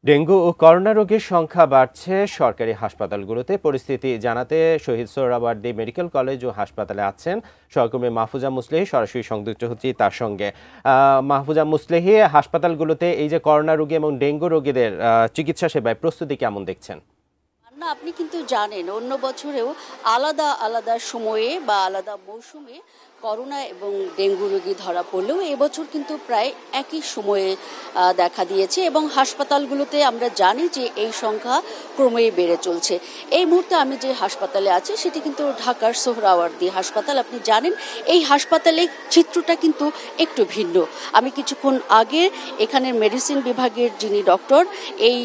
Dengue ও corona রোগীর সংখ্যা বাড়ছে সরকারি হাসপাতালগুলোতে। পরিস্থিতি জানাতে শহীদ সোহরাওয়ার্দী মেডিকেল কলেজ ও হাসপাতালে আছেন সহকর্মী মাহফুজা মুসলিহি। সরাসরি সংযুক্ত হচ্ছি তার সঙ্গে। মাহফুজা মুসলিহি, হাসপাতালগুলোতে এই যে করোনা রোগী এবং ডেঙ্গু রোগীদের চিকিৎসা সেবায় প্রস্তুতি কেমন দেখছেন? না, আপনি কিন্তু জানেন অন্য বছরেও আলাদা আলাদা সময়ে বা আলাদা মৌসুমে করোনা এবং ডেঙ্গু রোগী ধরা পড়লেও এবছর কিন্তু প্রায় একই সময়ে দেখা দিয়েছে এবং হাসপাতালগুলোতে আমরা জানি যে এই সংখ্যা ক্রমেই বেড়ে চলছে। এই মুহূর্তে আমি যে হাসপাতালে আছি সেটি কিন্তু ঢাকার সোহরাওয়ার্দী হাসপাতাল। আপনি জানেন এই হাসপাতালে চিত্রটা কিন্তু একটু ভিন্ন। আমি কিছুক্ষণ আগে এখানের মেডিসিন বিভাগের যিনি ডক্টর, এই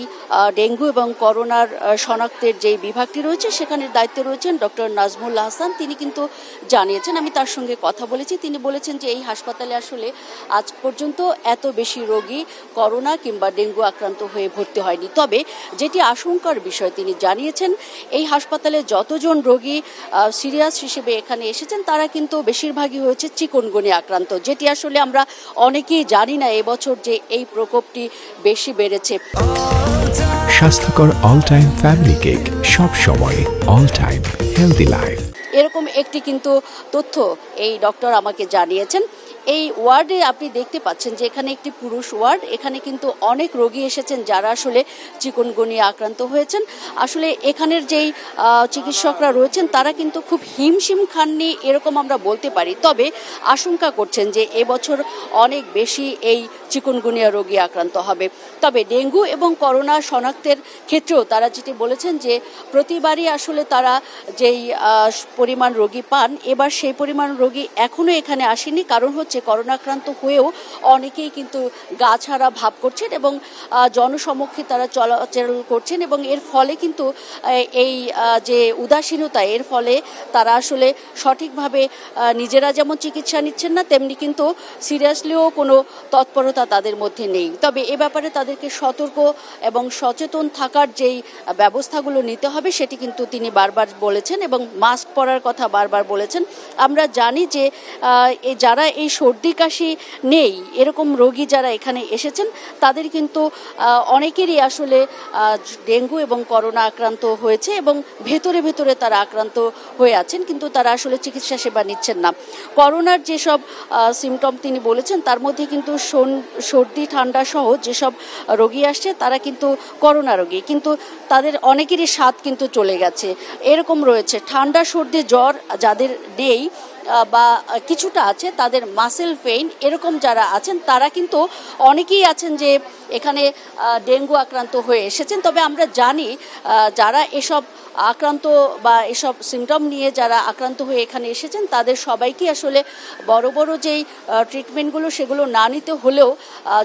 ডেঙ্গু এবং করোনার শনাক্তের যেই বিভাগটি রয়েছে সেখানের দায়িত্বে রয়েছেন ডক্টর নাজমুল হাসান। তিনি কিন্তু জানিয়েছেন, আমি তার সঙ্গে কথা বলেছি, তিনি বলেছেন যে এই হাসপাতালে আসলে আজ পর্যন্ত এত বেশি রোগী করোনা কিংবা ডেঙ্গু আক্রান্ত হয়ে ভর্তি হয়নি। তবে যেটি আশঙ্কার বিষয় তিনি জানিয়েছেন, এই হাসপাতালে যতজন রোগী সিরিয়াস হিসেবে এখানে এসেছেন তারা কিন্তু বেশিরভাগই হয়েছে চিকুনগুনিয়া আক্রান্ত, যেটি আসলে আমরা অনেকেই জানি না এবছর যে এই প্রকোপটি বেশি বেড়েছে। স্বাস্থ্যকর অল টাইম ফ্যামিলি কেক, সব সময় অল টাইম হেলদি লাইফ, এরকম একটি কিন্তু তথ্য এই ডক্টর আমাকে জানিয়েছেন। এই ওয়ার্ডে আপনি দেখতে পাচ্ছেন যে এখানে একটি পুরুষ ওয়ার্ড, এখানে কিন্তু অনেক রোগী এসেছেন যারা আসলে চিকুনগুনিয়া আক্রান্ত হয়েছেন। আসলে এখানের যেই চিকিৎসকরা রয়েছেন তারা কিন্তু খুব হিমশিম খাননি এরকম আমরা বলতে পারি। তবে আশঙ্কা করছেন যে এবছর অনেক বেশি এই চিকুনগুনিয়া রোগী আক্রান্ত হবে। তবে ডেঙ্গু এবং করোনা শনাক্তের ক্ষেত্রেও তারা যেটি বলেছেন যে প্রতিবারই আসলে তারা যেই পরিমাণ রোগী পান, এবার সেই পরিমাণ রোগী এখনও এখানে আসেনি। কারণ হচ্ছে করোনাক্রান্ত হয়েও অনেকেই কিন্তু গা ছাড়া ভাব করছেন এবং জনসমক্ষে তারা চলাচল করছেন এবং এর ফলে কিন্তু এই যে উদাসীনতা, এর ফলে তারা আসলে সঠিকভাবে নিজেরা যেমন চিকিৎসা নিচ্ছেন না, তেমনি কিন্তু সিরিয়াসলিও কোনো তৎপরতা তাদের মধ্যে নেই। তবে এ ব্যাপারে তাদেরকে সতর্ক এবং সচেতন থাকার যেই ব্যবস্থাগুলো নিতে হবে সেটি কিন্তু তিনি বারবার বলেছেন এবং মাস্ক পরার কথা বারবার বলেছেন। আমরা জানি যে যারা এই সর্দি কাশি নেই এরকম রোগী যারা এখানে এসেছেন তাদের কিন্তু অনেকেরই আসলে ডেঙ্গু এবং করোনা আক্রান্ত হয়েছে এবং ভেতরে ভেতরে তারা আক্রান্ত হয়ে আছেন, কিন্তু তারা আসলে চিকিৎসা সেবা নিচ্ছেন না। করোনার যেসব সিমটম তিনি বলেছেন তার মধ্যে কিন্তু সর্দি ঠান্ডা সহ যেসব রোগী আসছে তারা কিন্তু করোনা রোগী, কিন্তু তাদের অনেকেরই স্বাদ কিন্তু চলে গেছে এরকম রয়েছে। ঠান্ডা সর্দি জ্বর যাদের নেই বা কিছুটা আছে, তাদের মাসেল পেইন এরকম যারা আছেন তারা কিন্তু অনেকেই আছেন যে এখানে ডেঙ্গু আক্রান্ত হয়ে এসেছেন। তবে আমরা জানি যারা এসব আক্রান্ত বা এসব সিমটম নিয়ে যারা আক্রান্ত হয়ে এখানে এসেছেন তাদের সবাইকে আসলে বড় বড় যেই ট্রিটমেন্টগুলো সেগুলো না নিতে হলেও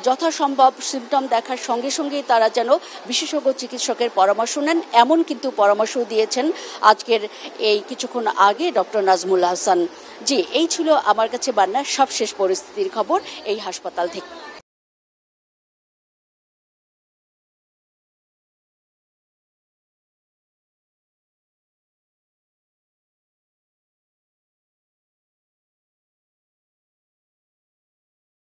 যথাসম্ভব সিমটম দেখার সঙ্গে সঙ্গেই তারা যেন বিশেষজ্ঞ চিকিৎসকের পরামর্শ নেন, এমন কিন্তু পরামর্শ দিয়েছেন আজকের এই কিছুক্ষণ আগে ডক্টর নাজমুল হাসান। জি, এই ছিল আমার কাছে বান্নার সবশেষ পরিস্থিতির খবর এই হাসপাতাল থেকে।